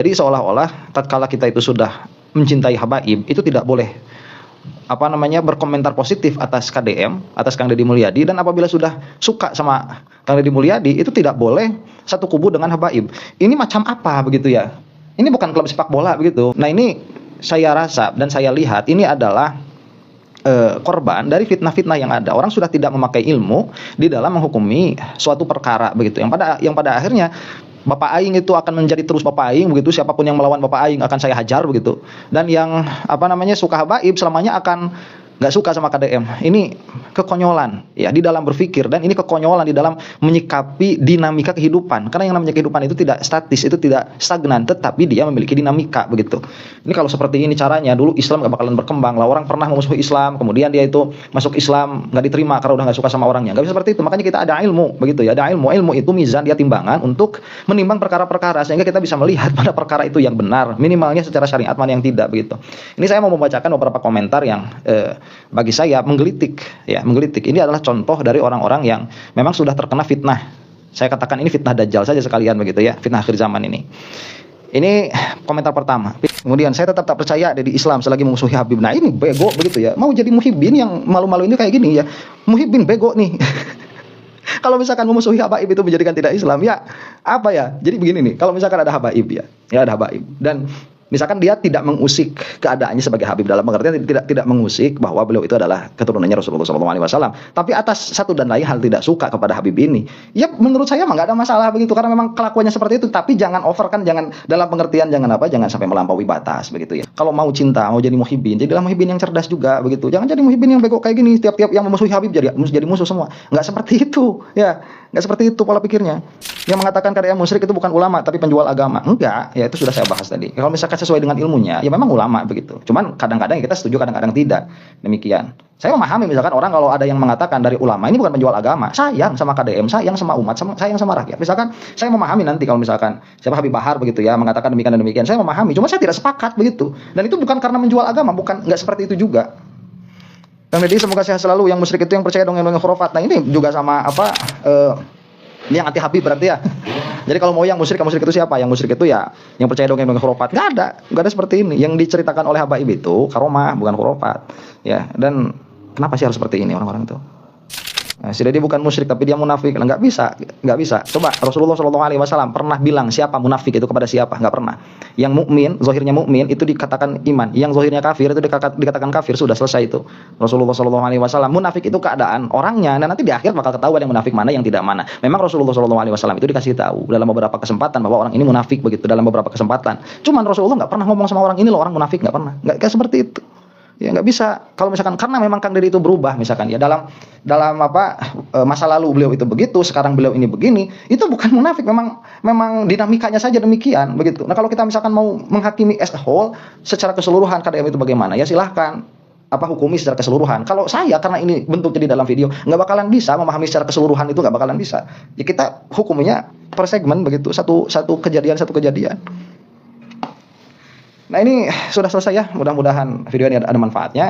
Jadi seolah-olah tatkala kita itu sudah mencintai habaib, itu tidak boleh berkomentar positif atas KDM, atas Kang Deddy Mulyadi, dan apabila sudah suka sama Kang Deddy Mulyadi, itu tidak boleh satu kubu dengan habaib. Ini macam apa begitu ya? Ini bukan klub sepak bola begitu. Nah, ini saya rasa dan saya lihat ini adalah korban dari fitnah-fitnah yang ada. Orang sudah tidak memakai ilmu di dalam menghukumi suatu perkara begitu. Yang pada akhirnya Bapak Aing itu akan menjadi terus Bapak Aing begitu, siapapun yang melawan Bapak Aing akan saya hajar begitu. Dan yang suka habaib selamanya akan nggak suka sama KDM. Ini kekonyolan ya di dalam berpikir, dan ini kekonyolan di dalam menyikapi dinamika kehidupan. Karena yang namanya kehidupan itu tidak statis, itu tidak stagnan, tetapi dia memiliki dinamika begitu. Ini kalau seperti ini caranya, dulu Islam nggak bakalan berkembang lah. Orang pernah memusuhi Islam, kemudian dia itu masuk Islam nggak diterima karena udah nggak suka sama orangnya. Nggak bisa seperti itu. Makanya kita ada ilmu begitu ya. Ada ilmu itu mizan, dia timbangan untuk menimbang perkara-perkara sehingga kita bisa melihat pada perkara itu yang benar, minimalnya secara syariat, mana yang tidak begitu. Ini saya mau membacakan beberapa komentar yang bagi saya menggelitik. Ini adalah contoh dari orang-orang yang memang sudah terkena fitnah. Saya katakan ini fitnah dajjal saja sekalian begitu ya, fitnah akhir zaman ini. Ini komentar pertama. Kemudian, saya tetap tak percaya di Islam selagi memusuhi Habib. Nah, ini bego begitu ya. Mau jadi muhibbin yang malu-malu ini kayak gini ya. Muhibbin bego nih. Kalau misalkan memusuhi habaib itu menjadikan tidak Islam, ya apa ya? Jadi begini nih, kalau misalkan ada habaib ya ada habaib, dan misalkan dia tidak mengusik keadaannya sebagai habib, dalam pengertian tidak mengusik bahwa beliau itu adalah keturunannya Rasulullah SAW, tapi atas satu dan lain hal tidak suka kepada habib ini, ya menurut saya mah nggak ada masalah begitu, karena memang kelakuannya seperti itu. Tapi jangan over kan, jangan dalam pengertian jangan sampai melampaui batas begitu ya. Kalau mau cinta, mau jadi muhibbin, jadilah muhibbin yang cerdas juga begitu. Jangan jadi muhibbin yang bego kayak gini, tiap-tiap yang memusuhi habib jadi musuh semua. Nggak seperti itu ya, nggak seperti itu pola pikirnya. Yang mengatakan KDM musyrik itu bukan ulama tapi penjual agama, enggak ya, itu sudah saya bahas tadi. Kalau misalkan sesuai dengan ilmunya, ya memang ulama begitu. Cuman kadang-kadang kita setuju, kadang-kadang tidak. Demikian. Saya memahami misalkan orang kalau ada yang mengatakan dari ulama ini bukan penjual agama, sayang sama KDM, sayang sama umat, sayang sama rakyat. Misalkan saya memahami nanti kalau misalkan siapa Habib Bahar begitu ya mengatakan demikian dan demikian, saya memahami. Cuma saya tidak sepakat begitu. Dan itu bukan karena menjual agama, nggak seperti itu juga. Kang Deddy semoga sehat selalu. Yang musyrik itu yang percaya dongeng-dongeng khurafat. Nah, ini juga sama ini yang anti Habib berarti ya. Jadi kalau mau yang musyrik itu siapa? Yang musyrik itu ya yang percaya dongeng-dongeng khurafat. Nggak ada seperti ini. Yang diceritakan oleh habaib itu karomah, bukan khurafat. Ya, dan kenapa sih harus seperti ini orang-orang itu? Nah, si Deddy bukan musyrik tapi dia munafik. Nggak bisa. Coba Rasulullah SAW pernah bilang siapa munafik itu kepada siapa? Nggak pernah. Yang mukmin, zahirnya mukmin itu dikatakan iman. Yang zahirnya kafir itu dikatakan kafir. Sudah selesai itu. Rasulullah SAW. Munafik itu keadaan orangnya. Dan nanti di akhir bakal ketahuan yang munafik mana, yang tidak mana. Memang Rasulullah SAW itu dikasih tahu dalam beberapa kesempatan bahwa orang ini munafik begitu, dalam beberapa kesempatan. Cuman Rasulullah nggak pernah ngomong sama orang ini loh orang munafik, nggak pernah. Nggak seperti itu. Ya nggak bisa. Kalau misalkan karena memang Kang Deddy itu berubah misalkan ya dalam masa lalu beliau itu begitu, sekarang beliau ini begini, itu bukan munafik, memang dinamikanya saja demikian begitu. Nah, kalau kita misalkan mau menghakimi as a whole secara keseluruhan KDM itu bagaimana, ya silahkan hukumi secara keseluruhan. Kalau saya karena ini bentuknya di dalam video nggak bakalan bisa memahami secara keseluruhan, itu nggak bakalan bisa. Ya kita hukuminya per segmen begitu, satu kejadian. Nah, ini sudah selesai ya. Mudah-mudahan video ini ada manfaatnya.